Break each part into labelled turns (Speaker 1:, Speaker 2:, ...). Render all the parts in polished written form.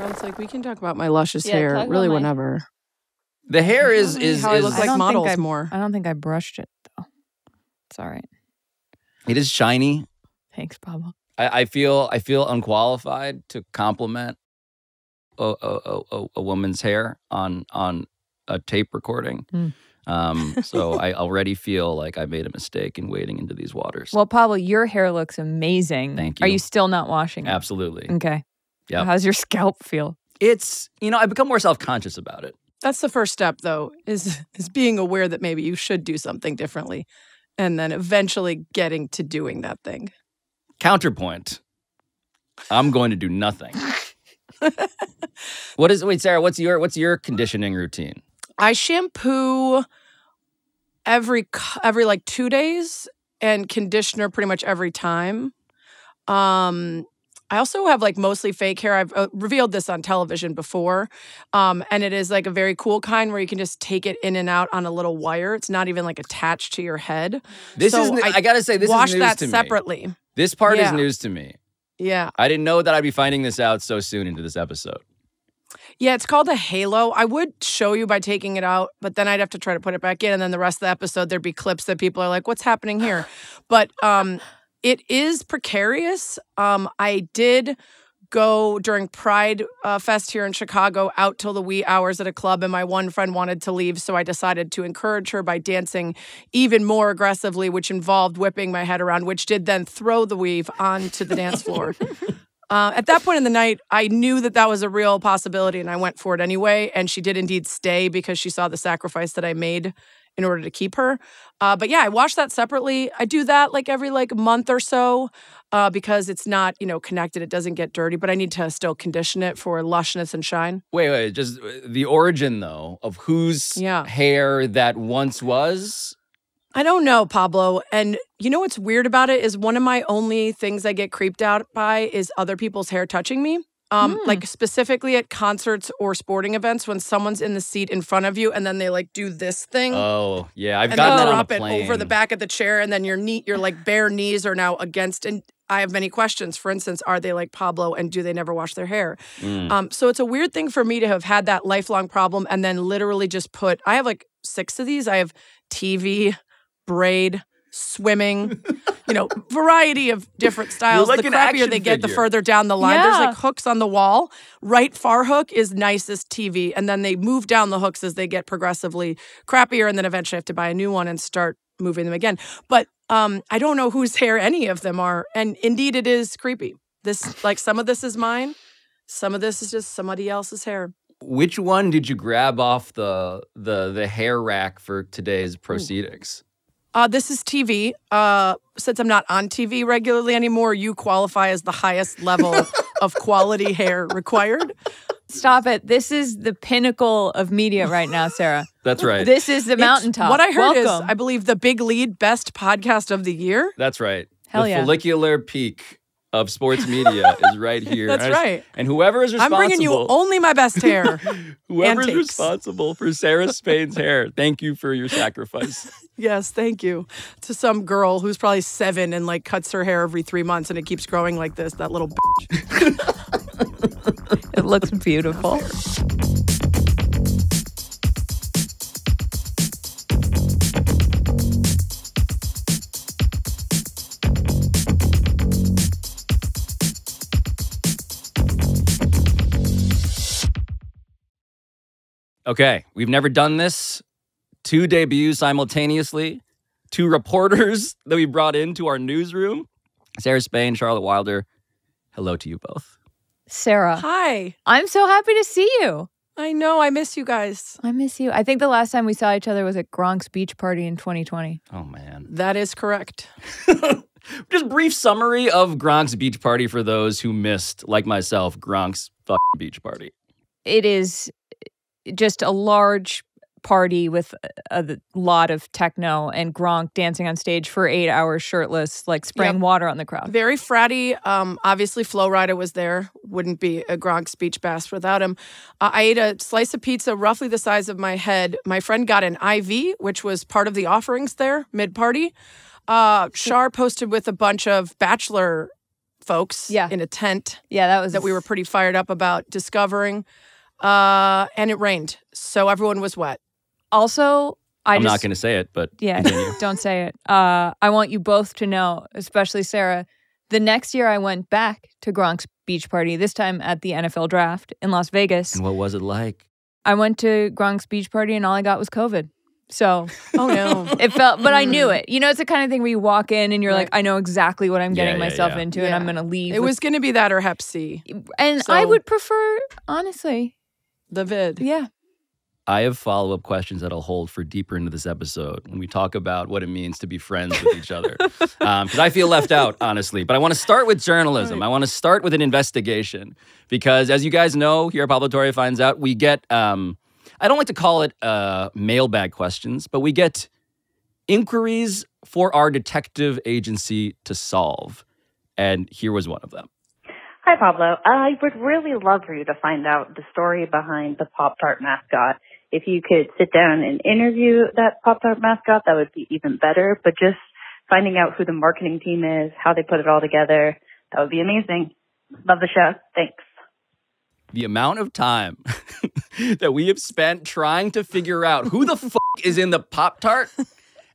Speaker 1: It's like, we can talk about my luscious
Speaker 2: Yeah,
Speaker 1: hair
Speaker 2: talk
Speaker 1: really
Speaker 2: about
Speaker 1: whenever.
Speaker 3: The hair is
Speaker 1: how I look
Speaker 2: I
Speaker 1: like
Speaker 2: don't
Speaker 1: models
Speaker 2: think
Speaker 1: more.
Speaker 2: I don't think I brushed it, though. It's all right.
Speaker 3: It is shiny.
Speaker 2: Thanks, Pablo.
Speaker 3: I feel unqualified to compliment a woman's hair on a tape recording. So I already feel like I made a mistake in wading into these waters.
Speaker 2: Well, Pablo, your hair looks amazing.
Speaker 3: Thank you.
Speaker 2: Are you still not washing it?
Speaker 3: Absolutely.
Speaker 2: Okay.
Speaker 3: Yep.
Speaker 2: How's your scalp feel?
Speaker 3: It's, I've become more self-conscious about it.
Speaker 1: That's the first step, though, is being aware that maybe you should do something differently, and then eventually getting to doing that thing.
Speaker 3: Counterpoint. I'm going to do nothing. Wait, Sarah, what's your conditioning routine?
Speaker 1: I shampoo every like 2 days and conditioner pretty much every time. I also have like mostly fake hair. I've revealed this on television before. And it is like a very cool kind where you can just take it in and out on a little wire. It's not even like attached to your head.
Speaker 3: I gotta say, this is news to me.
Speaker 1: Wash that separately.
Speaker 3: This part is news to me.
Speaker 1: Yeah.
Speaker 3: I didn't know that I'd be finding this out so soon into this episode.
Speaker 1: Yeah, it's called a halo. I would show you by taking it out, but then I'd have to try to put it back in. And then the rest of the episode, there'd be clips that people are like, what's happening here? But it is precarious. I did go during Pride Fest here in Chicago out till the wee hours at a club, and my one friend wanted to leave, so I decided to encourage her by dancing even more aggressively, which involved whipping my head around, which did then throw the weave onto the dance floor. At that point in the night, I knew that was a real possibility, and I went for it anyway, and she did indeed stay because she saw the sacrifice that I made in order to keep her. But yeah, I wash that separately. I do that like every month or so because it's not, connected. It doesn't get dirty, but I need to still condition it for lushness and shine.
Speaker 3: Wait, just the origin, though, of whose hair that once was?
Speaker 1: I don't know, Pablo. And you know what's weird about it is one of my only things I get creeped out by is other people's hair touching me. Like specifically at concerts or sporting events when someone's in the seat in front of you and then they do this thing.
Speaker 3: Oh, yeah. I've gotten that on a plane.
Speaker 1: It over the back of the chair and then your bare knees are now against. And I have many questions. For instance, are they like Pablo and do they never wash their hair? So it's a weird thing for me to have had that lifelong problem and then literally just I have 6 of these. I have TV, braid, swimming, variety of different styles.
Speaker 3: You're like
Speaker 1: the
Speaker 3: an
Speaker 1: crappier
Speaker 3: action
Speaker 1: they get, the
Speaker 3: figure.
Speaker 1: further down the line. There's hooks on the wall. Right far hook is nicest TV. And then they move down the hooks as they get progressively crappier. And then eventually I have to buy a new one and start moving them again. But I don't know whose hair any of them are. And indeed, it is creepy. This, some of this is mine. Some of this is just somebody else's hair.
Speaker 3: Which one did you grab off the hair rack for today's proceedings?
Speaker 1: This is TV. Since I'm not on TV regularly anymore, you qualify as the highest level of quality hair required.
Speaker 2: Stop it. This is the pinnacle of media right now, Sarah.
Speaker 3: That's right.
Speaker 2: This is the mountaintop.
Speaker 1: What I heard is,
Speaker 2: Welcome.
Speaker 1: I believe, the Big Lead Best Podcast of the Year.
Speaker 3: That's right.
Speaker 2: Hell
Speaker 3: the
Speaker 2: yeah.
Speaker 3: follicular peak of sports media is right here.
Speaker 1: That's right.
Speaker 3: And whoever is responsible...
Speaker 1: I'm bringing you only my best hair.
Speaker 3: Whoever is
Speaker 1: takes.
Speaker 3: responsible for Sarah Spain's hair, thank you for your sacrifice.
Speaker 1: Yes, thank you. To some girl who's probably 7 and cuts her hair every 3 months and it keeps growing like this, that little bitch.
Speaker 2: It looks beautiful.
Speaker 3: Okay, we've never done this. 2 debuts simultaneously. 2 reporters that we brought into our newsroom. Sarah Spain, Charlotte Wilder. Hello to you both.
Speaker 2: Sarah.
Speaker 1: Hi.
Speaker 2: I'm so happy to see you.
Speaker 1: I know. I miss you guys.
Speaker 2: I miss you. I think the last time we saw each other was at Gronk's beach party in 2020.
Speaker 3: Oh, man.
Speaker 1: That is correct.
Speaker 3: Just brief summary of Gronk's beach party for those who missed, like myself, Gronk's fucking beach party.
Speaker 2: It is just a large party with a lot of techno and Gronk dancing on stage for 8 hours shirtless, spraying water on the crowd.
Speaker 1: Very fratty. Obviously, Flo Rida was there. Wouldn't be a Gronk's beach bash without him. I ate a slice of pizza roughly the size of my head. My friend got an IV, which was part of the offerings there, mid-party. Shar posted with a bunch of Bachelor folks in a tent.
Speaker 2: Yeah, that
Speaker 1: we were pretty fired up about discovering. And it rained, so everyone was wet.
Speaker 2: Also,
Speaker 3: I'm not going to say it, but continue.
Speaker 2: Don't say it. I want you both to know, especially Sarah, the next year I went back to Gronk's beach party, this time at the NFL draft in Las Vegas.
Speaker 3: And what was it like?
Speaker 2: I went to Gronk's beach party and all I got was COVID. So,
Speaker 1: oh no.
Speaker 2: It felt, but I knew it. You know, it's the kind of thing where you walk in and you're like, I know exactly what I'm getting myself into and I'm going to leave.
Speaker 1: It was going to be that or Hep C.
Speaker 2: And I would prefer, honestly,
Speaker 1: the vid.
Speaker 2: Yeah.
Speaker 3: I have follow-up questions that I'll hold for deeper into this episode when we talk about what it means to be friends with each other. Because I feel left out, honestly. But I want to start with journalism. Right. I want to start with an investigation. Because as you guys know, here at Pablo Torre Finds Out, we get, I don't like to call it mailbag questions, but we get inquiries for our detective agency to solve. And here was one of them.
Speaker 4: Hi, Pablo. I would really love for you to find out the story behind the Pop-Tart mascot. If you could sit down and interview that Pop-Tart mascot, that would be even better. But just finding out who the marketing team is, how they put it all together, that would be amazing. Love the show. Thanks.
Speaker 3: The amount of time that we have spent trying to figure out who the fuck is in the Pop-Tart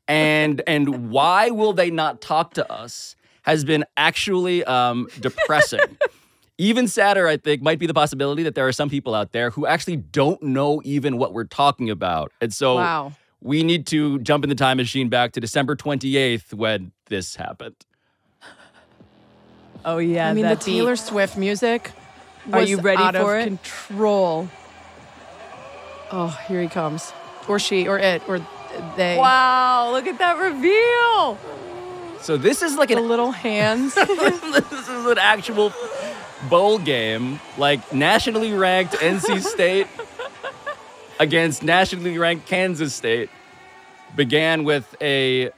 Speaker 3: and why will they not talk to us has been actually depressing. Even sadder, I think, might be the possibility that there are some people out there who actually don't know even what we're talking about. And so we need to jump in the time machine back to December 28th when this happened.
Speaker 2: Oh, yeah.
Speaker 1: I mean, the Taylor Swift music was
Speaker 2: Are you ready
Speaker 1: out
Speaker 2: for
Speaker 1: of
Speaker 2: it?
Speaker 1: Control. Oh, here he comes. Or she, or it, or they.
Speaker 2: Wow, look at that reveal.
Speaker 3: So this is like
Speaker 1: the little hands.
Speaker 3: This is an actual bowl game, like nationally ranked NC State against nationally ranked Kansas State. Began with a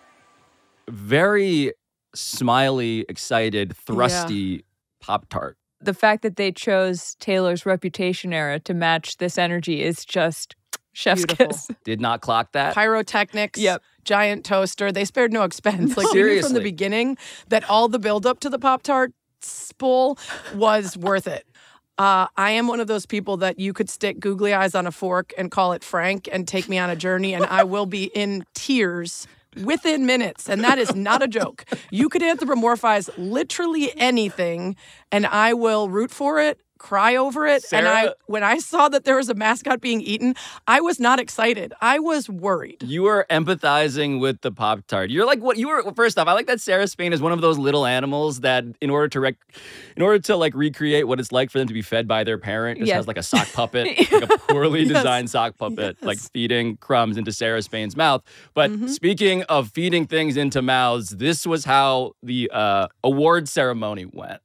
Speaker 3: very smiley, excited, thrusty Pop-Tart.
Speaker 2: The fact that they chose Taylor's Reputation era to match this energy is just chef's kiss.
Speaker 3: Did not clock that.
Speaker 1: Pyrotechnics.
Speaker 2: Yep.
Speaker 1: Giant toaster. They spared no expense. Like,
Speaker 3: Seriously.
Speaker 1: we knew from the beginning that all the buildup to the Pop-Tart bowl was worth it. I am one of those people that you could stick googly eyes on a fork and call it Frank and take me on a journey, and I will be in tears within minutes. And that is not a joke. You could anthropomorphize literally anything, and I will root for it, cry over it.
Speaker 3: Sarah,
Speaker 1: when I saw that there was a mascot being eaten, I was not excited. I was worried.
Speaker 3: You were empathizing with the Pop-Tart. You're like what you were. First off, I like that Sarah Spain is one of those little animals that, in order to like recreate what it's like for them to be fed by their parent, just has like a sock puppet, like a poorly designed sock puppet, like feeding crumbs into Sarah Spain's mouth. But speaking of feeding things into mouths, this was how the award ceremony went.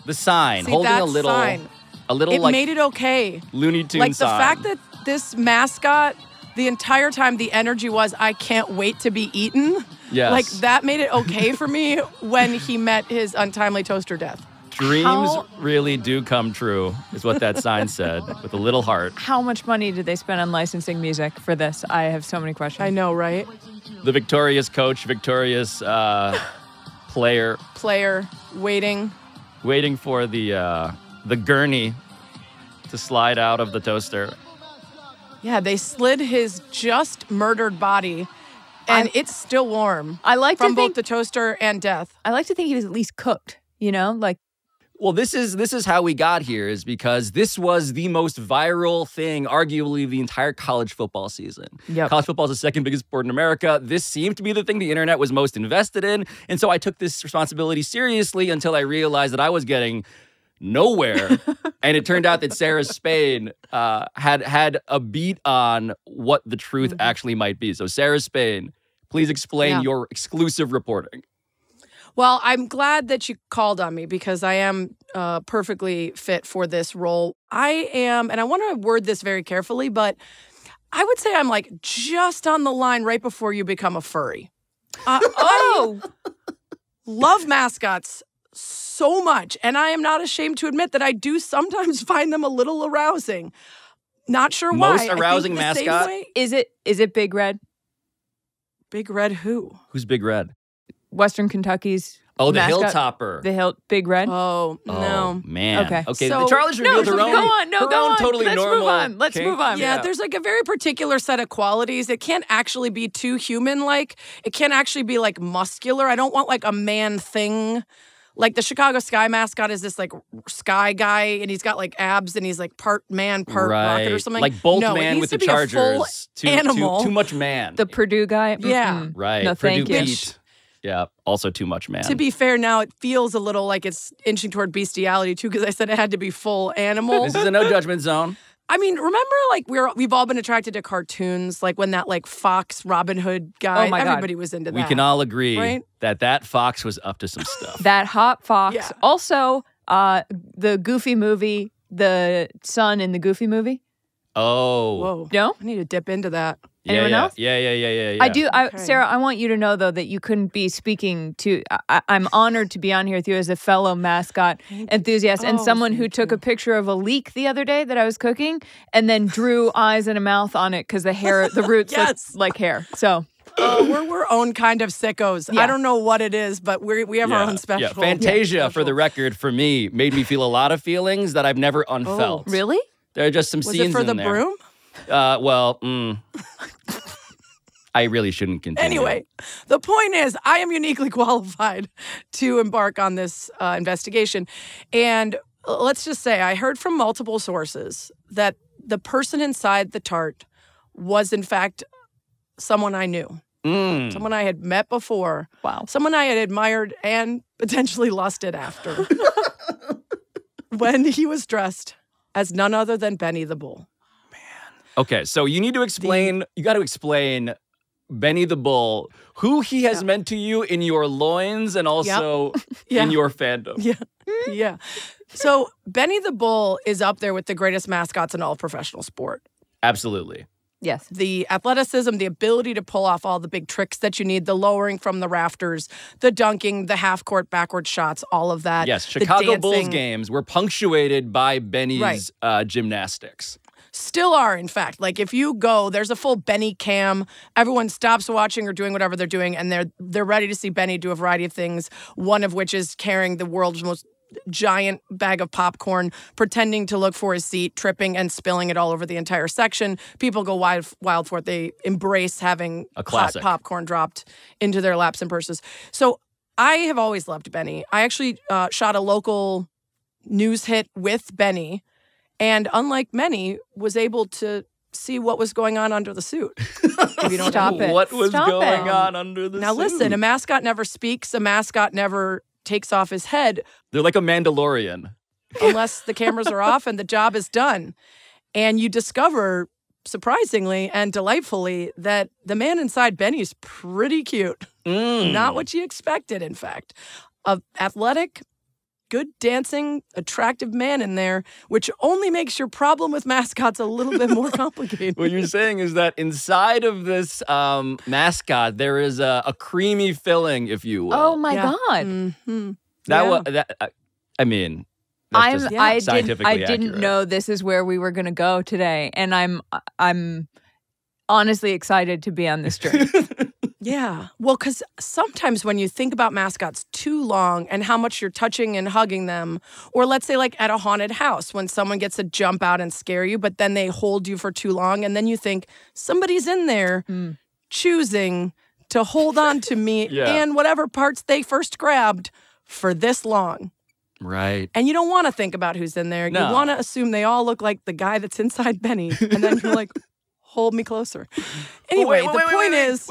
Speaker 3: The sign, holding a little
Speaker 1: sign.
Speaker 3: It
Speaker 1: like, made it okay.
Speaker 3: Looney Tunes
Speaker 1: like
Speaker 3: sign.
Speaker 1: The fact that this mascot, the entire time the energy was, I can't wait to be eaten.
Speaker 3: Yes.
Speaker 1: Like, that made it okay for me when he met his untimely toaster death.
Speaker 3: Dreams really do come true, is what that sign said, with a little heart.
Speaker 2: How much money did they spend on licensing music for this? I have so many questions.
Speaker 1: I know, right?
Speaker 3: The victorious coach, victorious player. Waiting for the gurney to slide out of the toaster.
Speaker 1: Yeah, they slid his just murdered body, and it's still warm.
Speaker 2: I like
Speaker 1: from
Speaker 2: to think,
Speaker 1: both the toaster and death.
Speaker 2: I like to think he was at least cooked. You know, like.
Speaker 3: Well, this is how we got here, is because this was the most viral thing, arguably, the entire college football season.
Speaker 2: Yep.
Speaker 3: College football is the second biggest sport in America. This seemed to be the thing the internet was most invested in. And so I took this responsibility seriously until I realized that I was getting nowhere. And it turned out that Sarah Spain had a beat on what the truth actually might be. So Sarah Spain, please explain your exclusive reporting.
Speaker 1: Well, I'm glad that you called on me because I am perfectly fit for this role. I am, and I want to word this very carefully, but I would say I'm like just on the line right before you become a furry. I love mascots so much, and I am not ashamed to admit that I do sometimes find them a little arousing. Not sure why.
Speaker 3: Most arousing mascot?
Speaker 2: Is it Big Red?
Speaker 1: Big Red who?
Speaker 3: Who's Big Red?
Speaker 2: Western Kentucky's
Speaker 3: Oh, the
Speaker 2: mascot?
Speaker 3: Hilltopper.
Speaker 2: The Big Red?
Speaker 1: Oh, no.
Speaker 3: Man.
Speaker 2: Okay.
Speaker 1: So-
Speaker 3: Charlotte's revealed her own.
Speaker 2: Go on.
Speaker 3: Totally
Speaker 2: Let's
Speaker 3: normal.
Speaker 2: move on. Let's
Speaker 3: kink.
Speaker 2: move on.
Speaker 1: Yeah, there's like a very particular set of qualities. It can't actually be too human-like. It can't actually be like muscular. I don't want like a man thing. Like the Chicago Sky mascot is this like sky guy, and he's got like abs, and he's like part man, part rocket or something.
Speaker 3: Like Bolt
Speaker 1: no, it
Speaker 3: Man
Speaker 1: needs
Speaker 3: with
Speaker 1: to
Speaker 3: the
Speaker 1: be a full
Speaker 3: Chargers.
Speaker 1: animal.
Speaker 3: Too much man.
Speaker 2: The Purdue guy?
Speaker 1: Yeah.
Speaker 2: Mm-mm.
Speaker 3: Right.
Speaker 2: No,
Speaker 3: Purdue
Speaker 2: thank you.
Speaker 3: Pete. Yeah, also too much man.
Speaker 1: To be fair, now it feels a little like it's inching toward bestiality too, because I said it had to be full animal.
Speaker 3: This is a no judgment zone.
Speaker 1: I mean, remember, like we've all been attracted to cartoons, like when that like Fox Robin Hood guy.
Speaker 2: Oh my God.
Speaker 1: Everybody was into that.
Speaker 3: We can all agree
Speaker 1: right?
Speaker 3: that fox was up to some stuff.
Speaker 2: That hot fox.
Speaker 1: Yeah.
Speaker 2: Also, the Goofy movie, the son in the Goofy movie.
Speaker 3: Oh.
Speaker 1: Whoa.
Speaker 2: No?
Speaker 1: I need to dip into that.
Speaker 2: Anyone else?
Speaker 3: Yeah.
Speaker 2: I do.
Speaker 1: Okay.
Speaker 2: Sarah, I want you to know, though, that you couldn't be speaking to. I'm honored to be on here with you as a fellow mascot enthusiast and someone who took a picture of a leek the other day that I was cooking and then drew eyes and a mouth on it because the roots
Speaker 1: Yes.
Speaker 2: look like hair. So.
Speaker 1: We're own kind of sickos.
Speaker 2: Yeah.
Speaker 1: I don't know what it is, but we have our own special.
Speaker 3: Yeah. Fantasia, for the record, for me, made me feel a lot of feelings that I've never unfelt.
Speaker 2: Really?
Speaker 3: There are just some
Speaker 1: Was
Speaker 3: scenes
Speaker 1: it for
Speaker 3: in
Speaker 1: the
Speaker 3: there.
Speaker 1: broom?
Speaker 3: I really shouldn't continue.
Speaker 1: Anyway, the point is, I am uniquely qualified to embark on this investigation. And let's just say I heard from multiple sources that the person inside the tart was, in fact, someone I knew. Someone I had met before.
Speaker 2: Wow.
Speaker 1: Someone I had admired and potentially lusted after. When he was dressed as none other than Benny the Bull.
Speaker 3: Okay, so you need to explain, you got to explain Benny the Bull, who he has meant to you in your loins and also in your fandom.
Speaker 1: Yeah. So Benny the Bull is up there with the greatest mascots in all of professional sport.
Speaker 3: Absolutely.
Speaker 2: Yes.
Speaker 1: The athleticism, the ability to pull off all the big tricks that you need, the lowering from the rafters, the dunking, the half-court backward shots, all of that.
Speaker 3: Yes,
Speaker 1: The
Speaker 3: Chicago
Speaker 1: dancing.
Speaker 3: Bulls games were punctuated by Benny's gymnastics.
Speaker 1: Still are, in fact. Like, if you go, there's a full Benny cam. Everyone stops watching or doing whatever they're doing, and they're ready to see Benny do a variety of things, one of which is carrying the world's most giant bag of popcorn, pretending to look for his seat, tripping and spilling it all over the entire section. People go wild for it. They embrace having
Speaker 3: A
Speaker 1: hot
Speaker 3: classic.
Speaker 1: popcorn dropped into their laps and purses. So I have always loved Benny. I actually shot a local news hit with Benny, and unlike many, was able to see what was going on under the suit. If you don't
Speaker 2: Stop
Speaker 1: know.
Speaker 2: it.
Speaker 3: What was
Speaker 2: Stop
Speaker 3: going
Speaker 2: it.
Speaker 3: on under the
Speaker 1: Now
Speaker 3: suit?
Speaker 1: listen, a mascot never speaks. A mascot never takes off his head
Speaker 3: They're like a Mandalorian.
Speaker 1: unless the cameras are off and the job is done. And you discover, surprisingly and delightfully, that the man inside Benny's pretty cute. Not what you expected, in fact. A athletic, good dancing, attractive man in there, which only makes your problem with mascots a little bit more complicated.
Speaker 3: What you're saying is that inside of this mascot, there is a creamy filling, if you will.
Speaker 2: Oh my
Speaker 1: Yeah.
Speaker 2: God.
Speaker 1: Mm-hmm.
Speaker 3: I mean, that's just
Speaker 2: I
Speaker 3: scientifically
Speaker 2: didn't
Speaker 3: accurate.
Speaker 2: know this is where we were going to go today, and I'm honestly excited to be on this journey.
Speaker 1: Yeah. Well, because sometimes when you think about mascots too long and how much you're touching and hugging them, or let's say like at a haunted house when someone gets to jump out and scare you, but then they hold you for too long, and then you think somebody's in there choosing to hold on to me and whatever parts they first grabbed for this long.
Speaker 3: Right.
Speaker 1: And you don't want to think about who's in there.
Speaker 3: No.
Speaker 1: You want to assume they all look like the guy that's inside Benny, and then you're like, hold me closer. Anyway, the point is,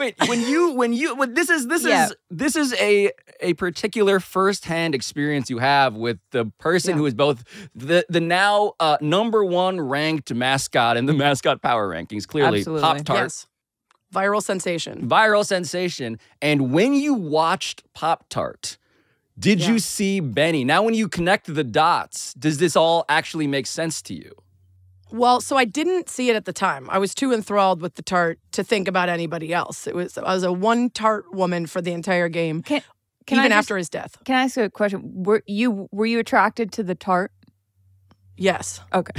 Speaker 3: this is a particular firsthand experience you have with the person who is both the now number one ranked mascot in the mascot power rankings, clearly
Speaker 2: Absolutely.
Speaker 3: Pop-Tart.
Speaker 1: yes, viral sensation.
Speaker 3: Viral sensation. And when you watched Pop-Tart, did you see Benny? Now, when you connect the dots, does this all actually make sense to you?
Speaker 1: Well, so I didn't see it at the time. I was too enthralled with the tart to think about anybody else. I was a one tart woman for the entire game,
Speaker 2: Can
Speaker 1: even
Speaker 2: I
Speaker 1: after his death.
Speaker 2: Can I ask you a question? Were you attracted to the tart?
Speaker 1: Yes.
Speaker 2: Okay.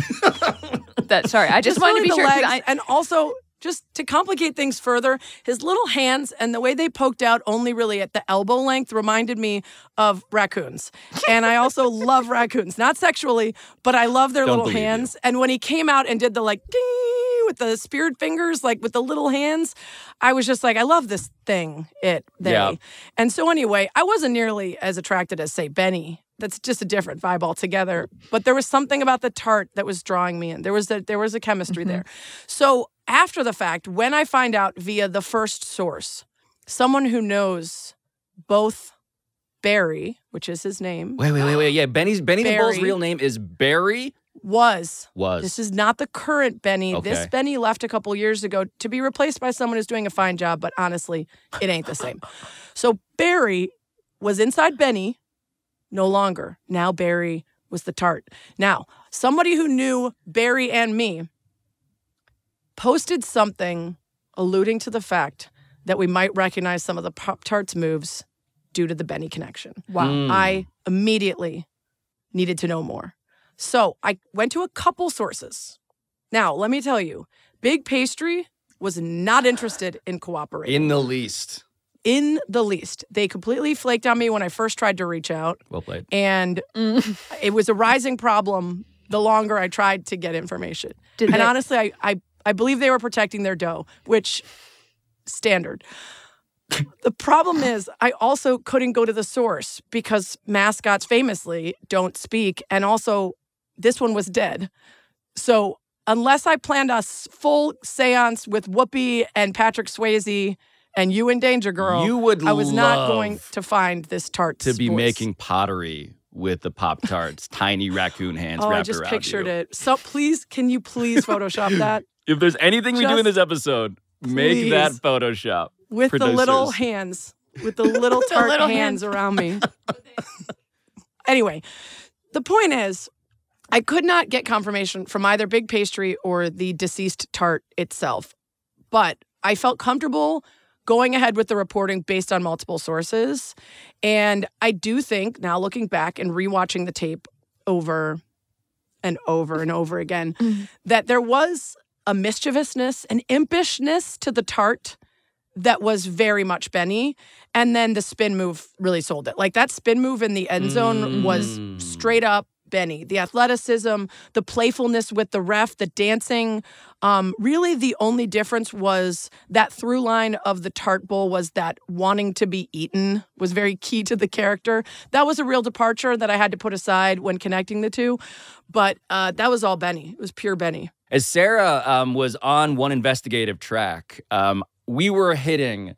Speaker 2: Sorry, I just wanted to be
Speaker 1: really
Speaker 2: sure.
Speaker 1: the
Speaker 2: 'cause
Speaker 1: legs, and also just to complicate things further, his little hands and the way they poked out only really at the elbow length reminded me of raccoons. And I also love raccoons, not sexually, but I love their little hands. And when he came out and did the like, ding, with the spirit fingers, like with the little hands, I was just like, I love this thing, they. Yeah. And so anyway, I wasn't nearly as attracted as, say, Benny. That's just a different vibe altogether. But there was something about the tart that was drawing me in. There was a chemistry there. So after the fact, when I find out via the first source, someone who knows both Barry, which is his name.
Speaker 3: Wait. Yeah, Benny the Bull's real name is Barry?
Speaker 1: Was.
Speaker 3: This
Speaker 1: is not the current Benny.
Speaker 3: Okay.
Speaker 1: This Benny left a couple years ago to be replaced by someone who's doing a fine job, but honestly, it ain't the same. So Barry was inside Benny, no longer. Now Barry was the tart. Now, somebody who knew Barry and me posted something alluding to the fact that we might recognize some of the Pop-Tarts moves due to the Benny connection.
Speaker 2: Wow.
Speaker 1: I immediately needed to know more. So I went to a couple sources. Now, let me tell you, Big Pastry was not interested in cooperating.
Speaker 3: In the least.
Speaker 1: In the least. They completely flaked on me when I first tried to reach out.
Speaker 3: Well played.
Speaker 1: And it was a rising problem the longer I tried to get information. Honestly, I believe they were protecting their dough, which, standard. The problem is I also couldn't go to the source because mascots famously don't speak. And also, this one was dead. So unless I planned a full seance with Whoopi and Patrick Swayze and you and Danger Girl, I was not going to find this tart
Speaker 3: to be making pottery with the Pop-Tarts, tiny raccoon hands wrapped around you.
Speaker 1: I just pictured it. So can you please Photoshop that?
Speaker 3: If there's anything we do in this episode, make that Photoshop.
Speaker 1: With producers. The little hands, with the little tart hands around me. Anyway, the point is, I could not get confirmation from either Big Pastry or the deceased tart itself. But I felt comfortable going ahead with the reporting based on multiple sources. And I do think, now looking back and rewatching the tape over and over and over again, that there was a mischievousness, an impishness to the tart that was very much Benny. And then the spin move really sold it. Like that spin move in the end zone was straight up Benny. The athleticism, the playfulness with the ref, the dancing. Really the only difference was that through line of the tart bowl was that wanting to be eaten was very key to the character. That was a real departure that I had to put aside when connecting the two. But that was all Benny. It was pure Benny.
Speaker 3: As Sarah was on one investigative track, we were hitting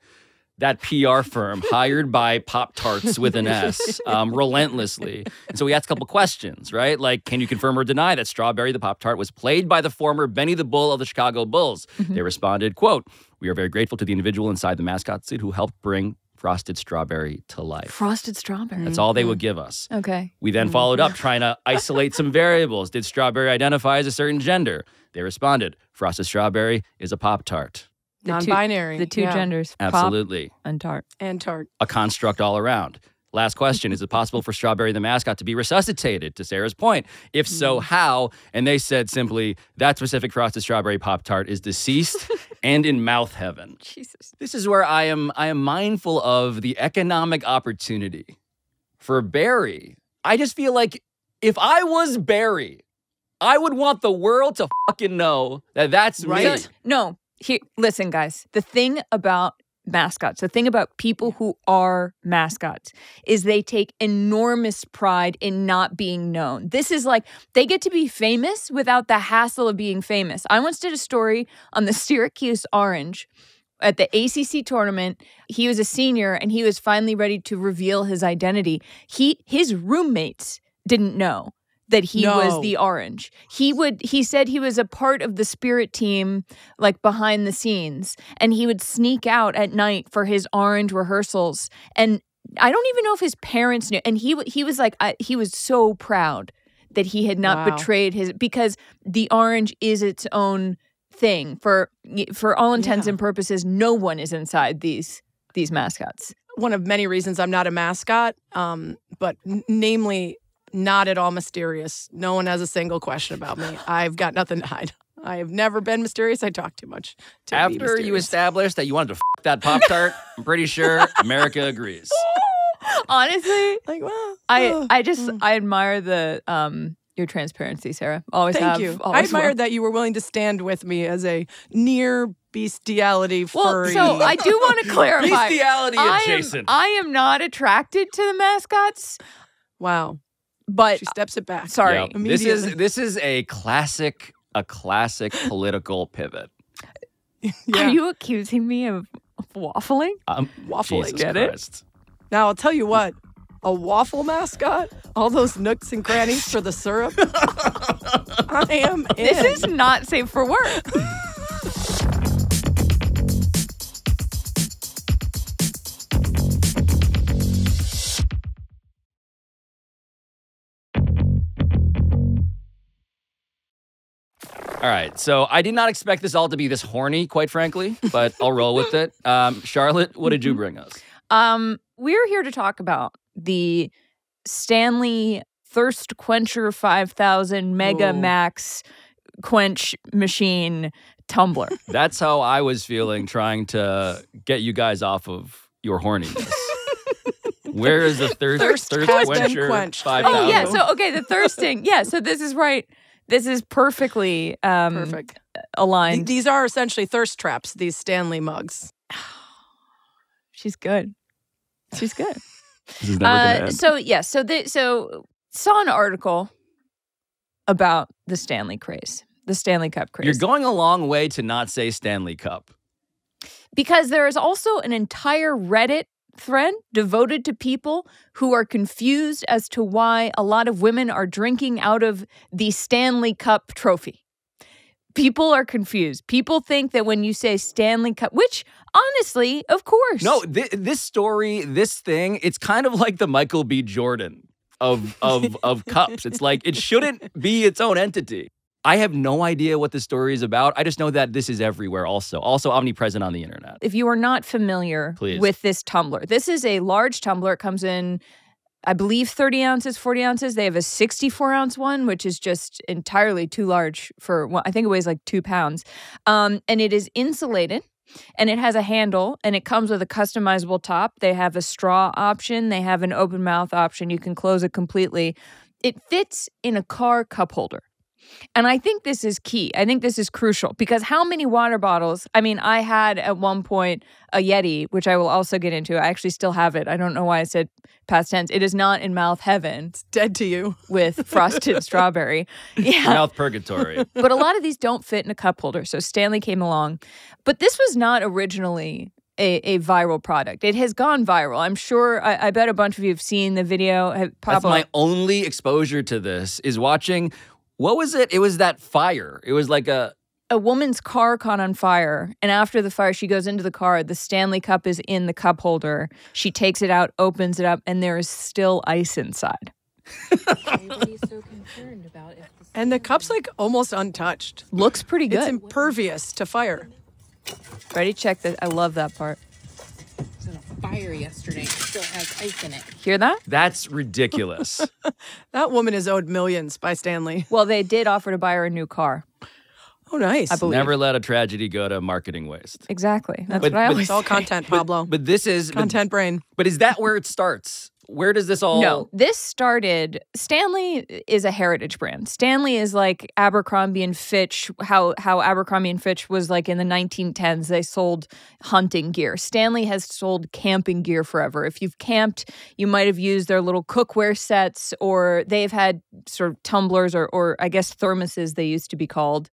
Speaker 3: that PR firm hired by Pop-Tarts with an S relentlessly. And so we asked a couple questions, right? Like, can you confirm or deny that Strawberry the Pop-Tart was played by the former Benny the Bull of the Chicago Bulls? They responded, quote, "We are very grateful to the individual inside the mascot suit who helped bring Frosted Strawberry to life."
Speaker 2: Frosted Strawberry.
Speaker 3: That's all they would give us.
Speaker 2: Okay.
Speaker 3: We then followed up trying to isolate some variables. Did Strawberry identify as a certain gender? They responded, Frosted Strawberry is a Pop-Tart.
Speaker 1: Non-binary.
Speaker 2: The two genders.
Speaker 3: Absolutely.
Speaker 2: Pop and tart.
Speaker 1: And tart.
Speaker 3: A construct all around. Last question, is it possible for Strawberry the mascot to be resuscitated, to Sarah's point? If so, how? And they said simply, that specific Frosted Strawberry Pop-Tart is deceased and in mouth heaven.
Speaker 2: Jesus.
Speaker 3: This is where I am mindful of the economic opportunity for Barry. I just feel like if I was Barry, I would want the world to fucking know that that's me.
Speaker 2: No. Here, listen, guys. The thing about mascots, the thing about people who are mascots is they take enormous pride in not being known. This is like, they get to be famous without the hassle of being famous. I once did a story on the Syracuse Orange at the ACC tournament. He was a senior and he was finally ready to reveal his identity. His roommates didn't know that he was the Orange. He said he was a part of the spirit team, like behind the scenes, and he would sneak out at night for his Orange rehearsals. And I don't even know if his parents knew. And he was like, he was so proud that he had not betrayed because the Orange is its own thing. For all intents and purposes, no one is inside these mascots.
Speaker 1: One of many reasons I'm not a mascot, but namely, not at all mysterious. No one has a single question about me. I've got nothing to hide. I have never been mysterious. I talk too much. To be
Speaker 3: After you
Speaker 1: mysterious.
Speaker 3: established that you wanted to f that Pop-Tart, I'm pretty sure America agrees.
Speaker 2: Honestly,
Speaker 1: Like, well,
Speaker 2: I admire the your transparency, Sarah. Always
Speaker 1: thank
Speaker 2: have.
Speaker 1: you. I
Speaker 2: Always
Speaker 1: admired
Speaker 2: will.
Speaker 1: that you were willing to stand with me as a near bestiality
Speaker 2: Well,
Speaker 1: furry.
Speaker 2: so I do want to clarify.
Speaker 3: Bestiality adjacent.
Speaker 2: I am not attracted to the mascots,
Speaker 1: Wow.
Speaker 2: but
Speaker 1: She steps it back.
Speaker 2: sorry.
Speaker 3: Yep.
Speaker 1: Immediately.
Speaker 3: This is a classic political pivot.
Speaker 1: Yeah.
Speaker 2: Are you accusing me of waffling?
Speaker 1: Waffling?
Speaker 3: Jesus
Speaker 2: Get it?
Speaker 3: Christ.
Speaker 1: Now, I'll tell you what. A waffle mascot? All those nooks and crannies for the syrup? I am in.
Speaker 2: This is not safe for work.
Speaker 3: All right, so I did not expect this all to be this horny, quite frankly, but I'll roll with it. Charlotte, what did you bring us?
Speaker 2: We're here to talk about the Stanley Thirst Quencher 5000 Mega
Speaker 1: Ooh.
Speaker 2: Max Quench Machine Tumbler.
Speaker 3: That's how I was feeling trying to get you guys off of your horniness. Where is the thirst
Speaker 1: has been
Speaker 3: quencher
Speaker 1: quenched.
Speaker 3: 5000?
Speaker 2: Oh, yeah. So, okay, the thirsting. Yeah, so this is right. This is perfectly
Speaker 1: Perfect.
Speaker 2: aligned.
Speaker 1: These are essentially thirst traps, these Stanley mugs.
Speaker 2: She's good. She's good.
Speaker 3: This is never gonna end.
Speaker 2: So saw an article about the Stanley craze, the Stanley Cup craze.
Speaker 3: You're going a long way to not say Stanley Cup.
Speaker 2: Because there is also an entire Reddit thread devoted to people who are confused as to why a lot of women are drinking out of the Stanley Cup trophy. People are confused. People think that when you say Stanley Cup, which honestly, of course.
Speaker 3: No, this story, this thing, it's kind of like the Michael B. Jordan of cups. It's like it shouldn't be its own entity. I have no idea what the story is about. I just know that this is everywhere also omnipresent on the internet.
Speaker 2: If you are not familiar
Speaker 3: Please.
Speaker 2: with this tumbler, this is a large tumbler. It comes in, I believe, 30 ounces, 40 ounces. They have a 64-ounce one, which is just entirely too large for one. I think it weighs like 2 pounds. And it is insulated, and it has a handle, and it comes with a customizable top. They have a straw option. They have an open mouth option. You can close it completely. It fits in a car cup holder. And I think this is key. I think this is crucial because how many water bottles? I mean, I had at one point a Yeti, which I will also get into. I actually still have it. I don't know why I said past tense. It is not in mouth heaven.
Speaker 1: It's dead to you.
Speaker 2: With frosted strawberry. Yeah.
Speaker 3: Mouth purgatory.
Speaker 2: But a lot of these don't fit in a cup holder. So Stanley came along. But this was not originally a viral product. It has gone viral. I'm sure, I bet a bunch of you have seen the video.
Speaker 3: That's
Speaker 2: Pablo,
Speaker 3: my only exposure to this is watching. What was it? It was that fire. It was like a
Speaker 2: woman's car caught on fire, and after the fire, she goes into the car. The Stanley Cup is in the cup holder. She takes it out, opens it up, and there is still ice inside.
Speaker 5: Everybody's so concerned about if the
Speaker 1: And the cup's like almost untouched.
Speaker 2: Looks pretty good.
Speaker 1: It's impervious to fire.
Speaker 2: Ready? Check that. I love that part.
Speaker 5: was in a fire yesterday. It still has ice in it.
Speaker 2: Hear that?
Speaker 3: That's ridiculous.
Speaker 1: That woman is owed millions by Stanley.
Speaker 2: Well, they did offer to buy her a new car.
Speaker 1: Oh, nice.
Speaker 2: I believe.
Speaker 3: Never let a tragedy go to marketing waste.
Speaker 2: Exactly. That's
Speaker 3: But-
Speaker 2: what I
Speaker 3: but
Speaker 2: always
Speaker 1: It's all
Speaker 2: say.
Speaker 1: content, Pablo.
Speaker 3: But this is
Speaker 1: Content brain.
Speaker 3: But is that where it starts? Where does this all?
Speaker 2: No, this started. Stanley is a heritage brand. Stanley is like Abercrombie and Fitch. How Abercrombie and Fitch was like in the 1910s. They sold hunting gear. Stanley has sold camping gear forever. If you've camped, you might have used their little cookware sets, or they've had sort of tumblers or I guess thermoses they used to be called.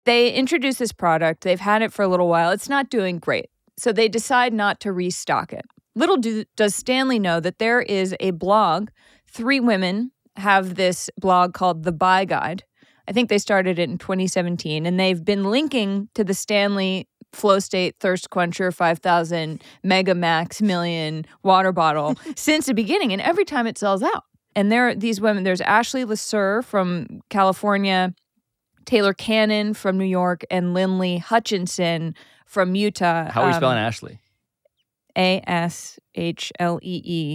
Speaker 2: They introduced this product. They've had it for a little while. It's not doing great, so they decide not to restock it. Little does Stanley know that there is a blog. 3 women have this blog called The Buy Guide. I think they started it in 2017, and they've been linking to the Stanley Flow State Thirst Quencher 5000 Mega Max Million water bottle since the beginning, and every time it sells out. And there are these women. There's Ashley Lasser from California, Taylor Cannon from New York, and Lindley Hutchinson from Utah.
Speaker 3: How are we spelling Ashley?
Speaker 2: Ashlee.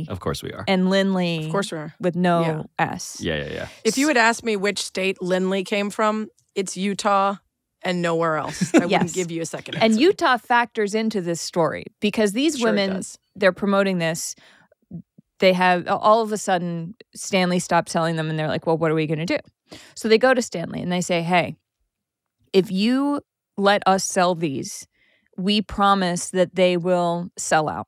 Speaker 3: Of course we are.
Speaker 2: And Lindley.
Speaker 1: Of course we are.
Speaker 2: With no
Speaker 1: Yeah.
Speaker 2: S.
Speaker 3: Yeah.
Speaker 1: If you had asked me which state Lindley came from, it's Utah. and nowhere else. I wouldn't give you a second answer.
Speaker 2: And Utah factors into this story because these women, they're promoting this. They have, all of a sudden, Stanley stopped selling them and they're like, well, what are we going to do? So they go to Stanley and they say, hey, if you let us sell these, we promise that they will sell out.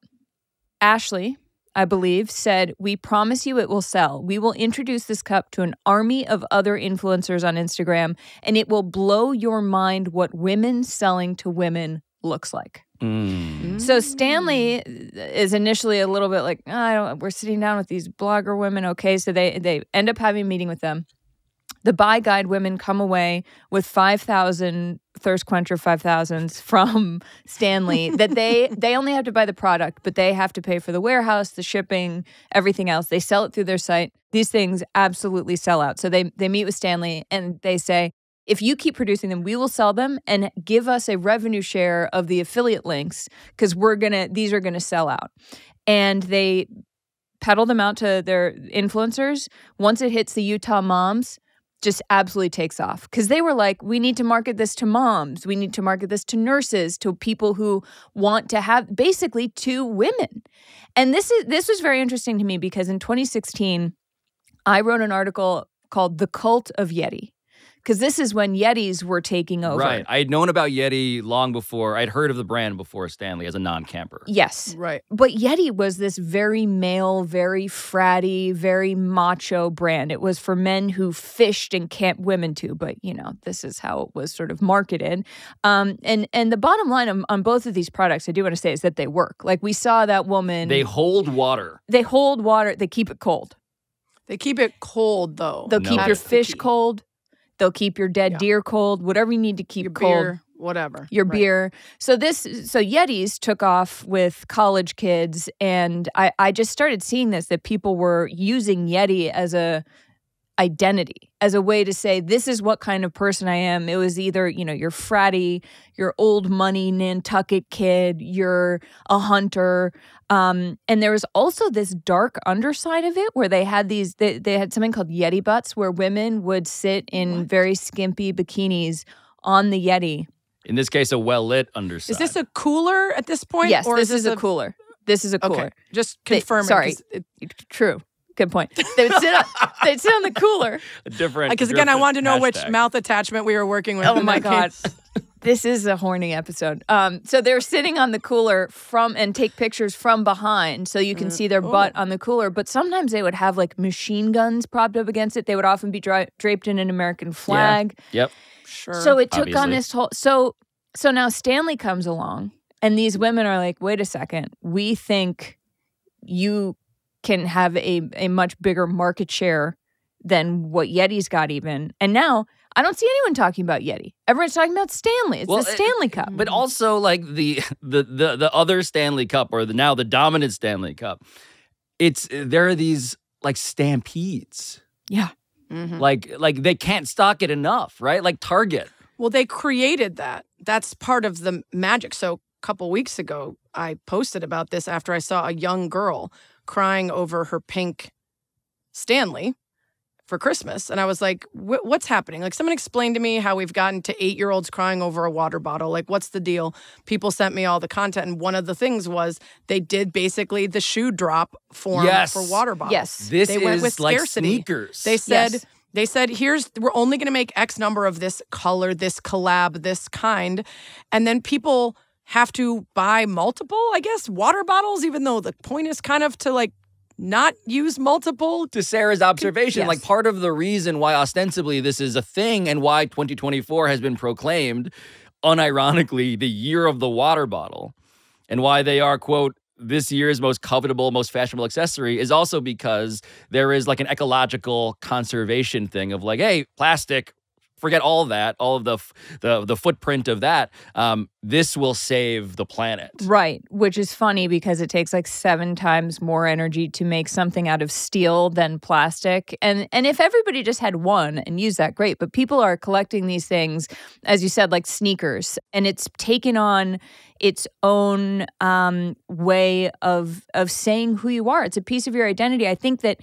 Speaker 2: Ashley, I believe, said, we promise you it will sell. We will introduce this cup to an army of other influencers on Instagram, and it will blow your mind what women selling to women looks like. So Stanley is initially a little bit like, we're sitting down with these blogger women. Okay, so they end up having a meeting with them. The buy guide women come away with 5,000 thirst quencher 5,000s from Stanley that they only have to buy the product, but they have to pay for the warehouse, the shipping, everything else. They sell it through their site. These things absolutely sell out. So they meet with Stanley and they say, if you keep producing them, we will sell them and give us a revenue share of the affiliate links because these are gonna sell out. And they peddle them out to their influencers. Once it hits the Utah moms, just absolutely takes off because they were like, we need to market this to moms. We need to market this to nurses, to people who want to have, basically to women. And this was very interesting to me because in 2016, I wrote an article called The Cult of Yeti. Because this is when Yetis were taking over.
Speaker 3: Right. I had known about Yeti long before. I'd heard of the brand before Stanley as a non-camper.
Speaker 2: Yes.
Speaker 1: Right.
Speaker 2: But Yeti was this very male, very fratty, very macho brand. It was for men who fished and camped women too. But, this is how it was sort of marketed. And the bottom line on both of these products, I do want to say, is that they work. Like we saw that woman.
Speaker 3: They hold water.
Speaker 2: They hold water. They keep it cold.
Speaker 1: They keep it cold, though.
Speaker 2: They'll keep your fish cold. They'll keep your dead deer cold, whatever you need to keep
Speaker 1: your
Speaker 2: cold.
Speaker 1: Beer, whatever.
Speaker 2: Your beer. So Yetis took off with college kids, and I just started seeing that people were using Yeti as a identity, as a way to say, this is what kind of person I am. It was either, you're fratty, you're old money Nantucket kid, you're a hunter. And there was also this dark underside of it where they had they had something called Yeti butts where women would sit in very skimpy bikinis on the Yeti.
Speaker 3: In this case, a well-lit underside.
Speaker 1: Is this a cooler at this point?
Speaker 2: Yes,
Speaker 1: or
Speaker 2: this is a cooler. This is a cooler.
Speaker 1: Okay, just confirming.
Speaker 2: Sorry, true. Good point. They'd sit on the cooler.
Speaker 1: Because again, I wanted to know which mouth attachment we were working with.
Speaker 2: Oh my God. This is a horny episode. So they're sitting on the cooler and take pictures from behind so you can see their butt on the cooler. But sometimes they would have like machine guns propped up against it. They would often be draped in an American flag.
Speaker 3: Yeah. Yep.
Speaker 1: Sure.
Speaker 2: So it took on this whole... So now Stanley comes along and these women are like, wait a second. We think you can have a much bigger market share than what Yeti's got even. And now I don't see anyone talking about Yeti. Everyone's talking about Stanley. It's the Stanley Cup.
Speaker 3: But also like the other Stanley Cup or now the dominant Stanley Cup. There are these like stampedes.
Speaker 2: Yeah.
Speaker 1: Mm-hmm.
Speaker 3: Like they can't stock it enough, right? Like Target.
Speaker 1: Well, they created that. That's part of the magic. So a couple weeks ago, I posted about this after I saw a young girl crying over her pink Stanley for Christmas. And I was like, what's happening? Like, someone explained to me how we've gotten to 8-year-olds crying over a water bottle. Like, what's the deal? People sent me all the content. And one of the things was they did basically the shoe drop form for water bottles.
Speaker 2: Yes.
Speaker 3: They went with like
Speaker 1: scarcity.
Speaker 3: sneakers.
Speaker 1: They said, we're only going to make X number of this color, this collab, this kind. And then people have to buy multiple, I guess, water bottles, even though the point is kind of to like not use multiple.
Speaker 3: To Sarah's observation,
Speaker 1: Yes.
Speaker 3: like part of the reason why ostensibly this is a thing and why 2024 has been proclaimed, unironically, the year of the water bottle, and why they are, quote, this year's most covetable, most fashionable accessory is also because there is like an ecological conservation thing of like, hey, plastic, forget all of that, all of the footprint of that. This will save the planet.
Speaker 2: Right, which is funny because it takes like 7 times more energy to make something out of steel than plastic. And if everybody just had one and used that, great. But people are collecting these things, as you said, like sneakers, and it's taken on its own way of saying who you are. It's a piece of your identity. I think that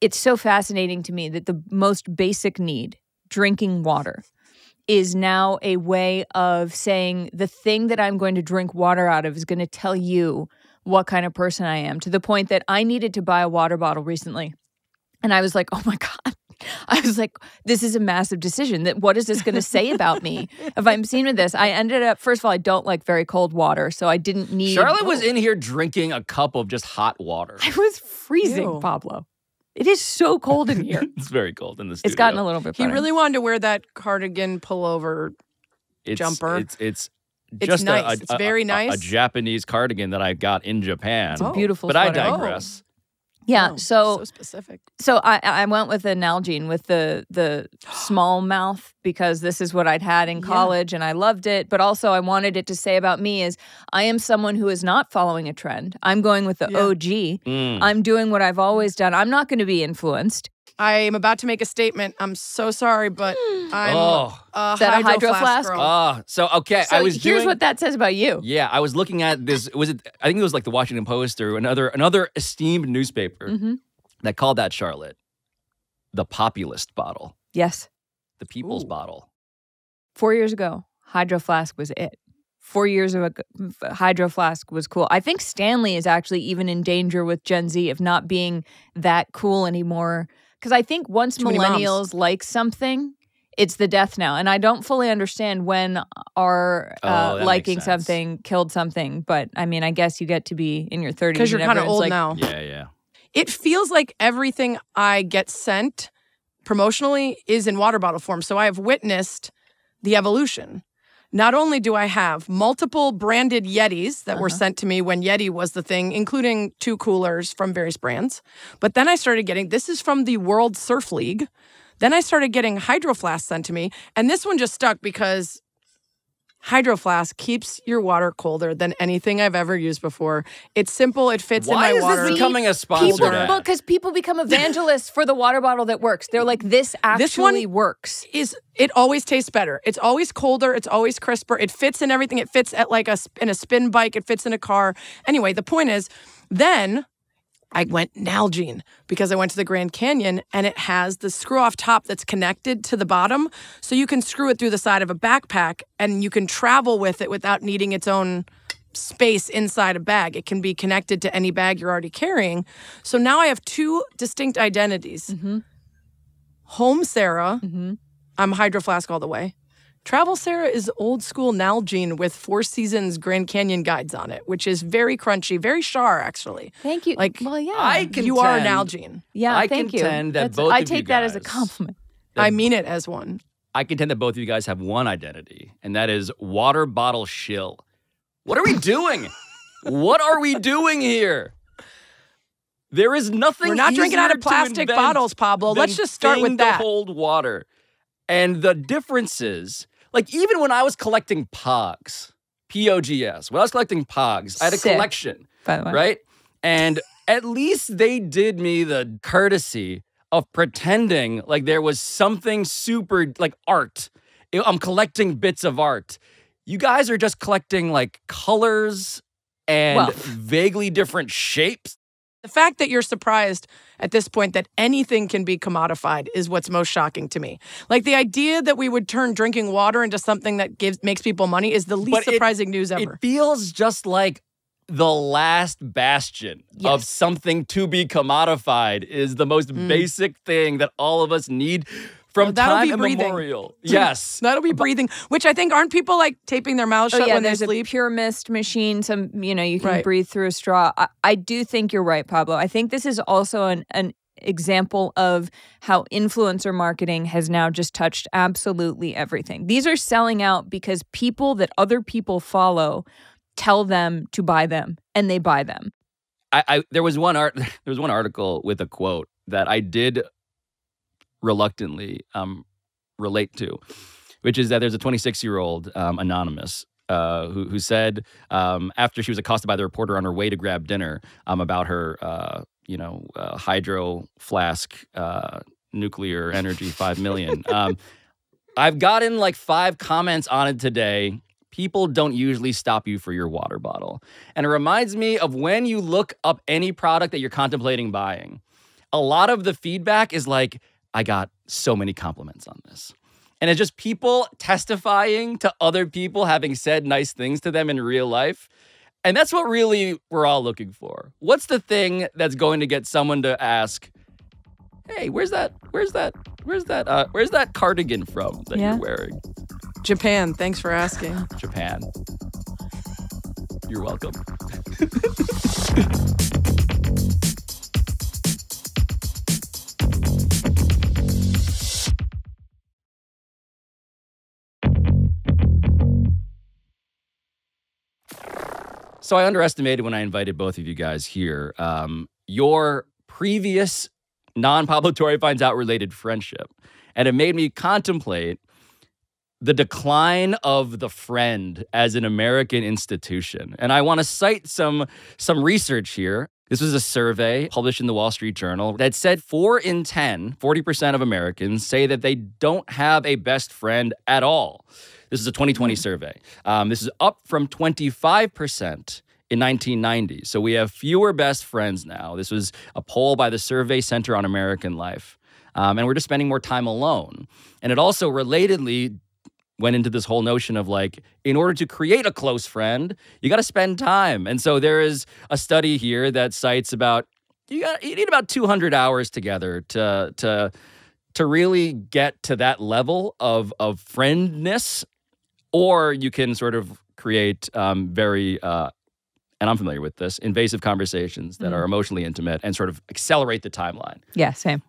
Speaker 2: it's so fascinating to me that the most basic need, drinking water, is now a way of saying the thing that I'm going to drink water out of is going to tell you what kind of person I am, to the point that I needed to buy a water bottle recently. And I was like, oh my God. I was like, this is a massive decision. That what is this going to say about me if I'm seen with this? I ended up, first of all, I don't like very cold water, so I didn't need.
Speaker 3: Charlotte was in here drinking a cup of just hot water.
Speaker 2: I was freezing,
Speaker 1: Ew.
Speaker 2: Pablo. It is so cold in here.
Speaker 3: It's very cold in the studio.
Speaker 2: It's gotten a little bit better.
Speaker 1: He really wanted to wear that cardigan pullover jumper.
Speaker 3: It's
Speaker 1: It's
Speaker 3: just
Speaker 1: nice. It's very nice.
Speaker 3: A Japanese cardigan that I got in Japan.
Speaker 2: It's a beautiful
Speaker 3: But
Speaker 2: sweater.
Speaker 3: I digress.
Speaker 2: Yeah,
Speaker 1: Oh,
Speaker 2: so
Speaker 1: specific.
Speaker 2: So I went with a Nalgene with the small mouth because this is what I'd had in college and I loved it. But also I wanted it to say about me is I am someone who is not following a trend. I'm going with the OG. I'm doing what I've always done. I'm not going to be influenced.
Speaker 1: I am about to make a statement. I'm so sorry, but I'm a
Speaker 2: Is that a Hydro Flask?
Speaker 1: girl.
Speaker 3: So okay,
Speaker 2: So
Speaker 3: I was
Speaker 2: here's
Speaker 3: doing,
Speaker 2: what that says about you.
Speaker 3: Yeah, I was looking at this. I think it was like the Washington Post or another esteemed newspaper that called that, Charlotte, the populist bottle,
Speaker 2: Yes.
Speaker 3: the people's bottle.
Speaker 2: 4 years ago, Hydro Flask was it. 4 years ago, Hydro Flask was cool. I think Stanley is actually even in danger with Gen Z of not being that cool anymore. Because I think once millennials like something, it's the death now. And I don't fully understand when our liking something killed something. But I mean, I guess you get to be in your 30s.
Speaker 1: Because you're kind of old
Speaker 2: like,
Speaker 1: now.
Speaker 3: Yeah.
Speaker 1: It feels like everything I get sent promotionally is in water bottle form. So I have witnessed the evolution. Not only do I have multiple branded Yetis that were sent to me when Yeti was the thing, including 2 coolers from various brands, but then I started getting, this is from the World Surf League. Then I started getting Hydro Flask sent to me. And this one just stuck because Hydro Flask keeps your water colder than anything I've ever used before. It's simple. It fits in my water.
Speaker 3: Why is this becoming a sponsor?
Speaker 2: Because people become evangelists for the water bottle that works. They're like, this actually works.
Speaker 1: It always tastes better. It's always colder. It's always crisper. It fits in everything. It fits at in a spin bike. It fits in a car. Anyway, the point is, then I went Nalgene because I went to the Grand Canyon and it has the screw-off top that's connected to the bottom. So you can screw it through the side of a backpack and you can travel with it without needing its own space inside a bag. It can be connected to any bag you're already carrying. So now I have 2 distinct identities. Home Sarah, I'm Hydro Flask all the way. Travel Sarah is old school Nalgene with 4 Seasons Grand Canyon guides on it, which is very crunchy, very char actually.
Speaker 2: Thank you.
Speaker 1: Well,
Speaker 2: yeah.
Speaker 1: You are Nalgene.
Speaker 2: Yeah,
Speaker 3: I
Speaker 2: thank you.
Speaker 3: contend that both
Speaker 2: I
Speaker 3: of you
Speaker 2: take that as a
Speaker 3: guys-
Speaker 2: compliment.
Speaker 1: I mean it as one.
Speaker 3: I contend that both of you guys have one identity, and that is water bottle shill. What are we doing? What are we doing here? There is nothing.
Speaker 1: We're not drinking out of
Speaker 3: easier to
Speaker 1: plastic
Speaker 3: invent
Speaker 1: bottles, Pablo. Let's
Speaker 3: than
Speaker 1: just start
Speaker 3: thing
Speaker 1: with that.
Speaker 3: To hold water, and the differences. Like even when I was collecting Pogs, Pogs. When I was collecting Pogs, I had a
Speaker 2: Sick,
Speaker 3: collection,
Speaker 2: by the way.
Speaker 3: right? And at least they did me the courtesy of pretending like there was something super like art. I'm collecting bits of art. You guys are just collecting like colors and vaguely different shapes.
Speaker 1: The fact that you're surprised at this point that anything can be commodified is what's most shocking to me. Like the idea that we would turn drinking water into something that makes people money is the least surprising news ever.
Speaker 3: It feels just like the last bastion of something to be commodified is the most basic thing that all of us need from time immemorial. Yes.
Speaker 1: That'll be breathing, which I think aren't people like taping their mouths shut when they
Speaker 2: there's
Speaker 1: sleep?
Speaker 2: a Pure Mist machine. You can breathe through a straw. I do think you're right, Pablo. I think this is also an example of how influencer marketing has now just touched absolutely everything. These are selling out because people that other people follow tell them to buy them, and they buy them.
Speaker 3: There was one article with a quote that I did reluctantly relate to, which is that there's a 26-year-old anonymous who said after she was accosted by the reporter on her way to grab dinner about her Hydro Flask nuclear energy 5 million. I've gotten like 5 comments on it today. People don't usually stop you for your water bottle. And it reminds me of when you look up any product that you're contemplating buying. A lot of the feedback is like, I got so many compliments on this. And it's just people testifying to other people having said nice things to them in real life. And that's what really we're all looking for. What's the thing that's going to get someone to ask, hey, where's that cardigan from that you're wearing?
Speaker 1: Japan. Thanks for asking.
Speaker 3: Japan. You're welcome. So I underestimated when I invited both of you guys here your previous non-Pablo Torre Finds Out related friendship. And it made me contemplate the decline of the friend as an American institution. And I want to cite some research here. This was a survey published in the Wall Street Journal that said 4 in 10, 40% of Americans say that they don't have a best friend at all. This is a 2020 survey. This is up from 25% in 1990. So we have fewer best friends now. This was a poll by the Survey Center on American Life. And we're just spending more time alone. And it also relatedly went into this whole notion of like, in order to create a close friend, you got to spend time. And so there is a study here that cites about, you need about 200 hours together to really get to that level of friendness. Or you can sort of create very, and I'm familiar with this, invasive conversations that are emotionally intimate and sort of accelerate the timeline.
Speaker 2: Yeah, same.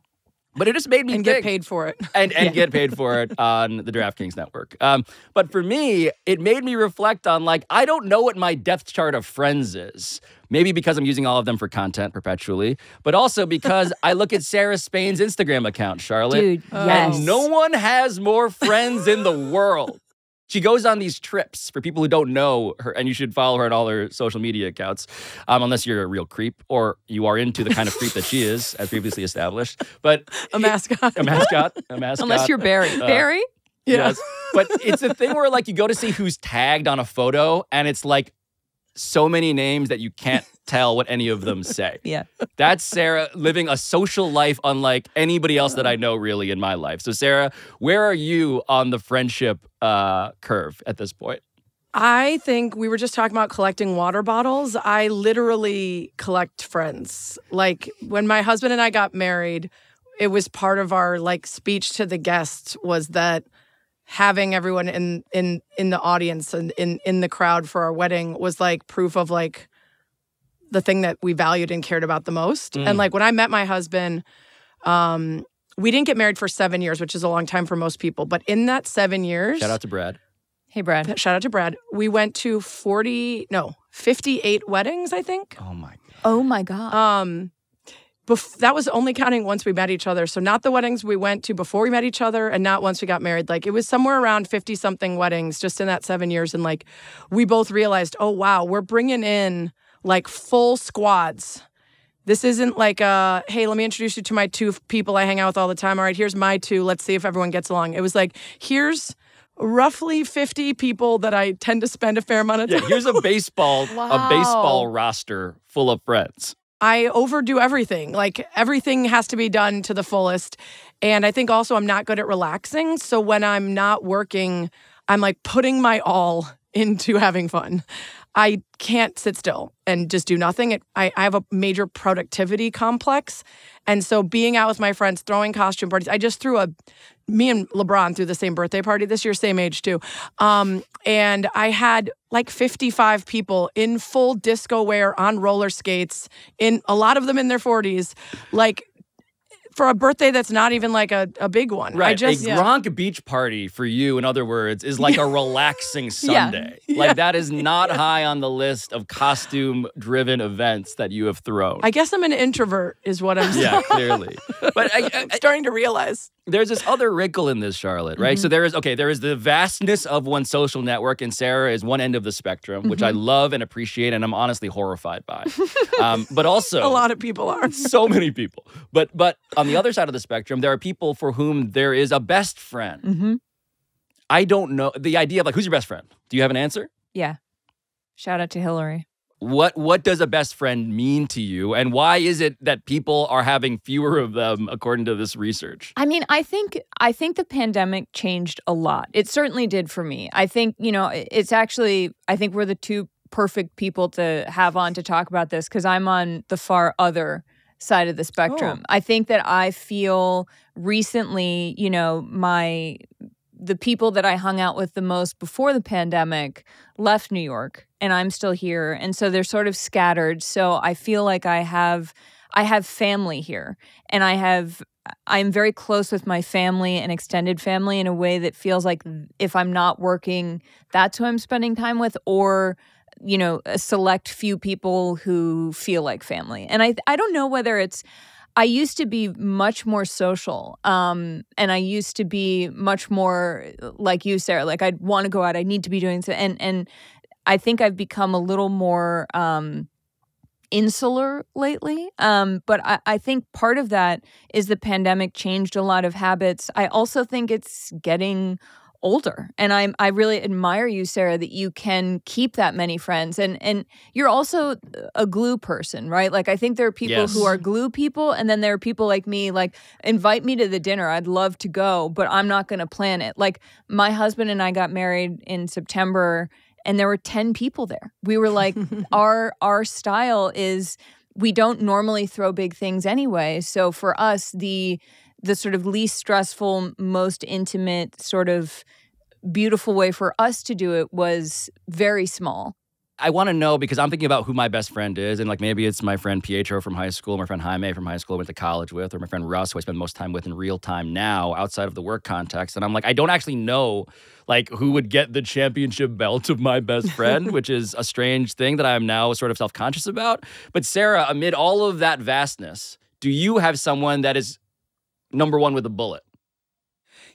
Speaker 3: But it just made me
Speaker 1: and
Speaker 3: think.
Speaker 1: Get paid for it.
Speaker 3: And get paid for it on the DraftKings network. But for me, it made me reflect on, like, I don't know what my depth chart of friends is. Maybe because I'm using all of them for content perpetually, but also because I look at Sarah Spain's Instagram account, Charlotte.
Speaker 2: Dude, yes.
Speaker 3: And no one has more friends in the world. She goes on these trips for people who don't know her, and you should follow her on all her social media accounts, unless you're a real creep or you are into the kind of creep that she is, as previously established. But
Speaker 1: a mascot.
Speaker 3: A mascot.
Speaker 2: Unless you're Barry. Barry?
Speaker 3: Yes. But it's a thing where, like, you go to see who's tagged on a photo, and it's like so many names that you can't tell what any of them say.
Speaker 2: Yeah.
Speaker 3: That's Sarah living a social life unlike anybody else that I know really in my life. So Sarah, where are you on the friendship curve at this point?
Speaker 1: I think we were just talking about collecting water bottles. I literally collect friends. Like when my husband and I got married, it was part of our like speech to the guests was that having everyone in the audience and in the crowd for our wedding was like proof of like the thing that we valued and cared about the most. And like when I met my husband, we didn't get married for 7 years, which is a long time for most people. But in that 7 years,
Speaker 3: Shout out to Brad.
Speaker 2: Hey, Brad.
Speaker 1: Shout out to Brad. We went to 58 weddings, I think.
Speaker 3: Oh my God.
Speaker 2: Oh my God.
Speaker 1: That was only counting once we met each other. So not the weddings we went to before we met each other and not once we got married. Like it was somewhere around 50-something weddings just in that 7 years. And like we both realized, oh, wow, we're bringing in like full squads. This isn't like, hey, let me introduce you to my 2 people I hang out with all the time. All right, here's my 2. Let's see if everyone gets along. It was like, here's roughly 50 people that I tend to spend a fair amount of time.
Speaker 3: Yeah, here's a baseball roster full of friends.
Speaker 1: I overdo everything. Like everything has to be done to the fullest. And I think also I'm not good at relaxing. So when I'm not working, I'm like putting my all into having fun. I can't sit still and just do nothing. I have a major productivity complex. And so being out with my friends, throwing costume parties, I just me and LeBron threw the same birthday party this year, same age too. And I had like 55 people in full disco wear on roller skates, in a lot of them in their 40s, like for a birthday that's not even like a big one.
Speaker 3: Right. A Gronk beach party for you, in other words, is like a relaxing Sunday. Like that is not high on the list of costume-driven events that you have thrown.
Speaker 1: I guess I'm an introvert is what I'm saying.
Speaker 3: Yeah, clearly. But
Speaker 1: I'm starting to realize.
Speaker 3: There's this other wrinkle in this, Charlotte, right? So there is the vastness of one social network, and Sarah is one end of the spectrum, which I love and appreciate, and I'm honestly horrified by. But also,
Speaker 1: a lot of people are.
Speaker 3: So many people. But on the other side of the spectrum, there are people for whom there is a best friend. I don't know the idea of like, who's your best friend? Do you have an answer?
Speaker 2: Yeah. Shout out to Hillary.
Speaker 3: What does a best friend mean to you, and why is it that people are having fewer of them according to this research?
Speaker 2: I mean, I think the pandemic changed a lot. It certainly did for me. I think, it's actually, I think we're the two perfect people to have on to talk about this because I'm on the far other side of the spectrum. I think that I feel recently, the people that I hung out with the most before the pandemic left New York, and I'm still here. And so they're sort of scattered. So I feel like I have family here, and I'm very close with my family and extended family in a way that feels like if I'm not working, that's who I'm spending time with, or a select few people who feel like family. And I don't know whether it's, I used to be much more social, and I used to be much more like you, Sarah. Like I'd want to go out, I need to be doing so, and I think I've become a little more insular lately. But I think part of that is the pandemic changed a lot of habits. I also think it's getting older. And I really admire you, Sarah, that you can keep that many friends. And you're also a glue person, right? Like I think there are people who are glue people, and then there are people like me, like invite me to the dinner. I'd love to go, but I'm not going to plan it. Like my husband and I got married in September, and there were 10 people there. We were like, our style is we don't normally throw big things anyway. So for us, the sort of least stressful, most intimate, sort of beautiful way for us to do it was very small.
Speaker 3: I want to know, because I'm thinking about who my best friend is, and like maybe it's my friend Pietro from high school, my friend Jaime from high school I went to college with, or my friend Russ, who I spend most time with in real time now outside of the work context. And I'm like, I don't actually know like who would get the championship belt of my best friend, which is a strange thing that I'm now sort of self-conscious about. But Sarah, amid all of that vastness, do you have someone that is number one with a bullet?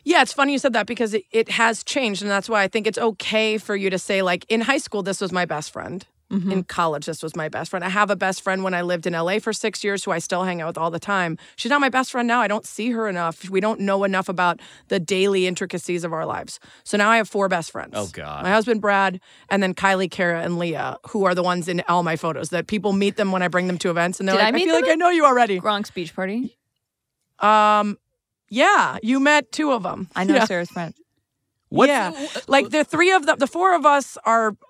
Speaker 1: Yeah, it's funny you said that because it has changed. And that's why I think it's okay for you to say, like, in high school, this was my best friend. Mm-hmm. In college, this was my best friend. I have a best friend when I lived in LA for 6 years who I still hang out with all the time. She's not my best friend now. I don't see her enough. We don't know enough about the daily intricacies of our lives. So now I have 4 best friends.
Speaker 3: Oh, God.
Speaker 1: My husband, Brad, and then Kylie, Kara, and Leah, who are the ones in all my photos that people meet them when I bring them to events. And they're like, I feel like I know you already.
Speaker 2: Gronk's beach party?
Speaker 1: Yeah, you met 2 of them.
Speaker 2: I know Sarah's friend.
Speaker 1: Like the 3 of them, the 4 of us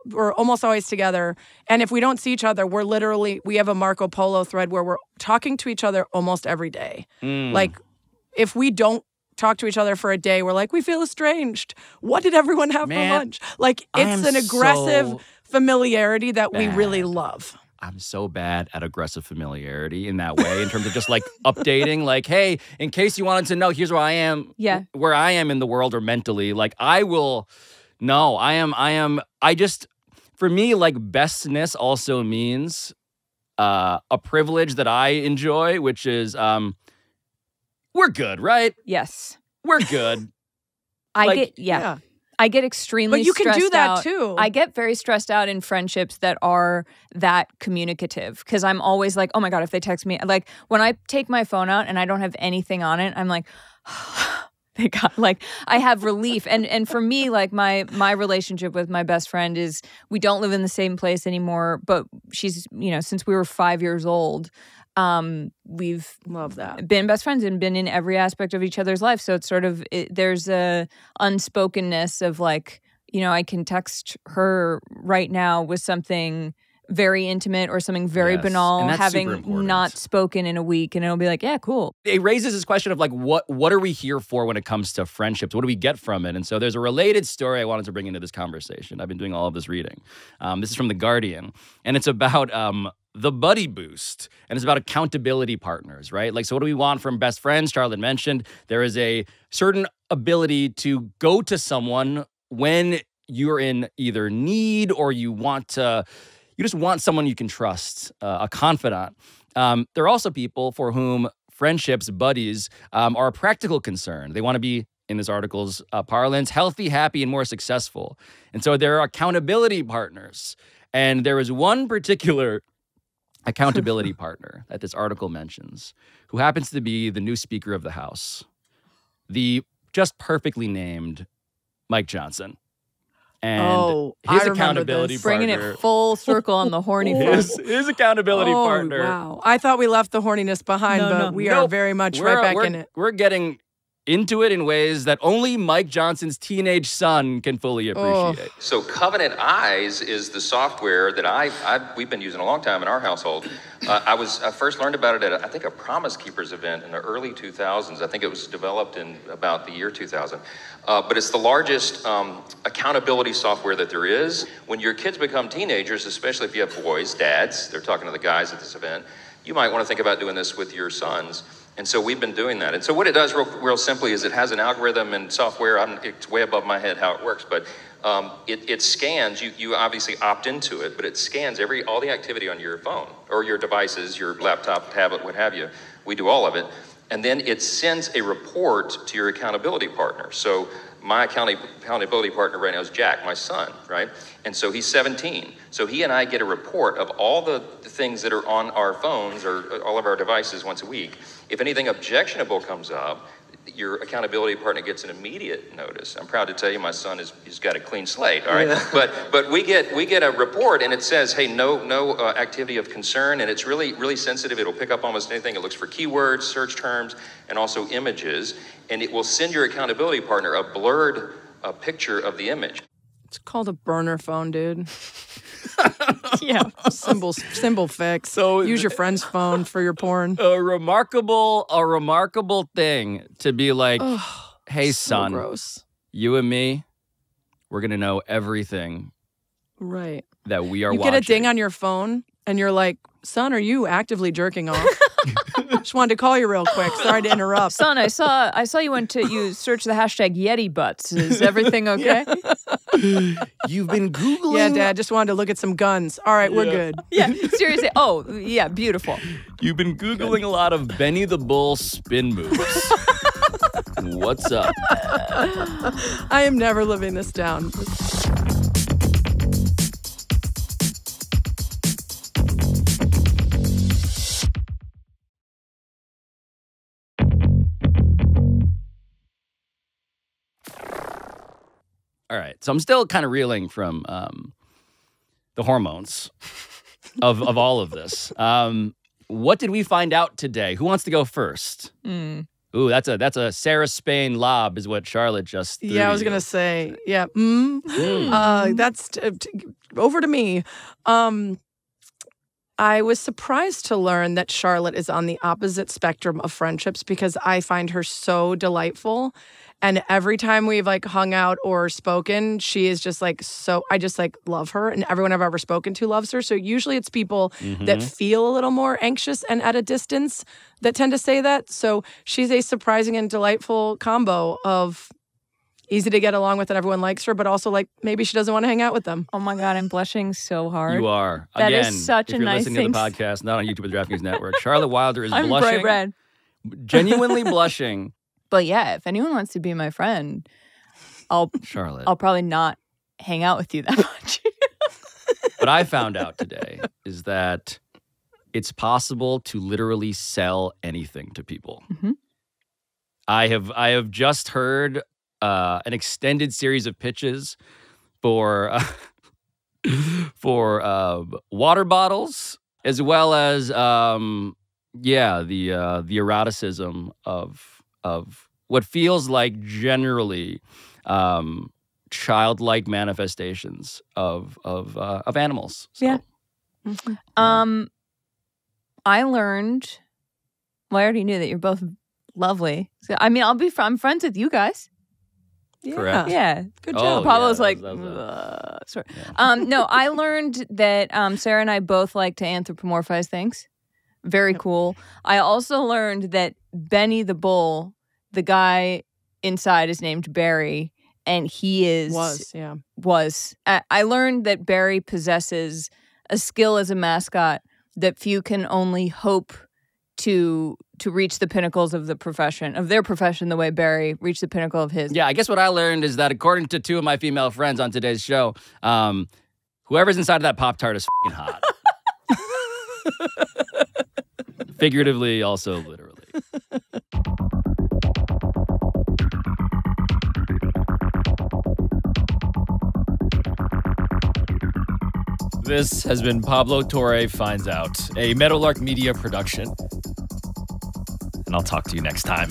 Speaker 1: we're almost always together. And if we don't see each other, we have a Marco Polo thread where we're talking to each other almost every day. Like if we don't talk to each other for a day, we're like, we feel estranged. What did everyone have for lunch? Like it's an aggressive familiarity that we really love.
Speaker 3: I'm so bad at aggressive familiarity in that way, in terms of just like updating, like, hey, in case you wanted to know, here's where I am, where I am in the world or mentally. Like for me, like bestness also means a privilege that I enjoy, which is we're good, right?
Speaker 2: Yes.
Speaker 3: We're good.
Speaker 2: I get extremely stressed out.
Speaker 1: But you can do that too.
Speaker 2: I get very stressed out in friendships that are that communicative, because I'm always like, oh my God, if they text me. Like when I take my phone out and I don't have anything on it, I'm like, thank God. Like I have relief. And for me, like my relationship with my best friend is, we don't live in the same place anymore, but she's, since we were 5 years old, we've been best friends and been in every aspect of each other's life. So it's sort of, there's a unspokenness of like, I can text her right now with something very intimate or something very banal, having not spoken in a week, and it'll be like, yeah, cool.
Speaker 3: It raises this question of like, what are we here for when it comes to friendships? What do we get from it? And so there's a related story I wanted to bring into this conversation. I've been doing all of this reading. This is from The Guardian, and it's about the buddy boost, and it's about accountability partners, right? Like, so what do we want from best friends? Charlotte mentioned there is a certain ability to go to someone when you're in either need or you just want someone you can trust, a confidant. There are also people for whom friendships, buddies, are a practical concern. They want to be, in this article's parlance, healthy, happy, and more successful. And so there are accountability partners. And there is one particular accountability partner that this article mentions, who happens to be the new Speaker of the House, the just perfectly named Mike Johnson. And
Speaker 1: I
Speaker 3: his
Speaker 1: remember
Speaker 3: accountability
Speaker 1: this.
Speaker 2: Bringing
Speaker 3: partner,
Speaker 2: it full circle on the horny front.
Speaker 3: his accountability partner.
Speaker 1: Wow. I thought we left the horniness behind, but we are very much right back in it.
Speaker 3: We're getting into it in ways that only Mike Johnson's teenage son can fully appreciate.
Speaker 6: So Covenant Eyes is the software that we've been using a long time in our household. I first learned about it at I think a Promise Keepers event in the early 2000s. I think it was developed in about the year 2000. But it's the largest accountability software that there is. When your kids become teenagers, especially if you have boys, dads, they're talking to the guys at this event, you might want to think about doing this with your sons. And so we've been doing that. And so what it does real simply is it has an algorithm and software. It's way above my head how it works, but it scans, you obviously opt into it, but it scans all the activity on your phone or your devices, your laptop, tablet, what have you. We do all of it. And then it sends a report to your accountability partner. So my accountability partner right now is Jack, my son, right? And so he's 17. So he and I get a report of all the things that are on our phones or all of our devices once a week. If anything objectionable comes up, your accountability partner gets an immediate notice. I'm proud to tell you my son he's got a clean slate, all right? Yeah. But we get a report and it says, hey, no activity of concern, and it's really, really sensitive. It'll pick up almost anything. It looks for keywords, search terms, and also images, and it will send your accountability partner a blurred picture of the image.
Speaker 1: It's called a burner phone, dude.
Speaker 2: Yeah.
Speaker 1: Symbol fix. So use your friend's phone for your porn.
Speaker 3: A remarkable thing to be like, hey, son,
Speaker 1: gross.
Speaker 3: You and me, we're going to know everything
Speaker 1: right.
Speaker 3: that we are
Speaker 1: watching. You get a ding on your phone and you're like, son, are you actively jerking off? Just wanted to call you real quick. Sorry to interrupt.
Speaker 2: Son, I saw you search the hashtag Yeti butts. Is everything okay?
Speaker 3: You've been Googling.
Speaker 1: Yeah, Dad, just wanted to look at some guns. All right, we're good.
Speaker 2: Yeah, seriously. Oh, yeah, beautiful.
Speaker 3: You've been Googling a lot of Benny the Bull spin moves. What's up?
Speaker 1: I am never living this down.
Speaker 3: All right, so I'm still kind of reeling from the hormones of all of this. What did we find out today? Who wants to go first? Ooh, that's a Sarah Spain lob is what Charlotte just threw.
Speaker 1: Yeah, I was going to say, yeah. That's over to me. I was surprised to learn that Charlotte is on the opposite spectrum of friendships because I find her so delightful. And every time we've hung out or spoken, she is just I just love her. And everyone I've ever spoken to loves her. So usually it's people that feel a little more anxious and at a distance that tend to say that. So she's a surprising and delightful combo of easy to get along with and everyone likes her, but also maybe she doesn't want to hang out with them.
Speaker 2: Oh my God, I'm blushing so hard.
Speaker 3: You are.
Speaker 2: That
Speaker 3: Again,
Speaker 2: is such a nice thing.
Speaker 3: If you're listening to the podcast, not on YouTube or the DraftKings Network, Charlotte Wilder is
Speaker 2: I'm
Speaker 3: blushing.
Speaker 2: bright red.
Speaker 3: Genuinely blushing.
Speaker 2: But yeah, if anyone wants to be my friend, I'll probably not hang out with you that much.
Speaker 3: What I found out today is that it's possible to literally sell anything to people. I have just heard an extended series of pitches for water bottles, as well as the eroticism of what feels like generally childlike manifestations of animals. So.
Speaker 2: Yeah. I learned. Well, I already knew that you're both lovely. So, I mean, I'm friends with you guys.
Speaker 1: Yeah.
Speaker 3: Correct.
Speaker 2: Yeah.
Speaker 1: Good job.
Speaker 2: Pablo's
Speaker 3: sorry.
Speaker 2: Yeah. No, I learned that Sarah and I both like to anthropomorphize things. Very cool. I also learned that Benny the Bull, the guy inside, is named Barry, and he is... Was. I learned that Barry possesses a skill as a mascot that few can only hope to reach the pinnacles of their profession, the way Barry reached the pinnacle of his.
Speaker 3: Yeah, I guess what I learned is that according to two of my female friends on today's show, whoever's inside of that Pop-Tart is f***ing hot. Figuratively, also literally.
Speaker 7: This has been Pablo Torre Finds Out, a Meadowlark Media production. And I'll talk to you next time.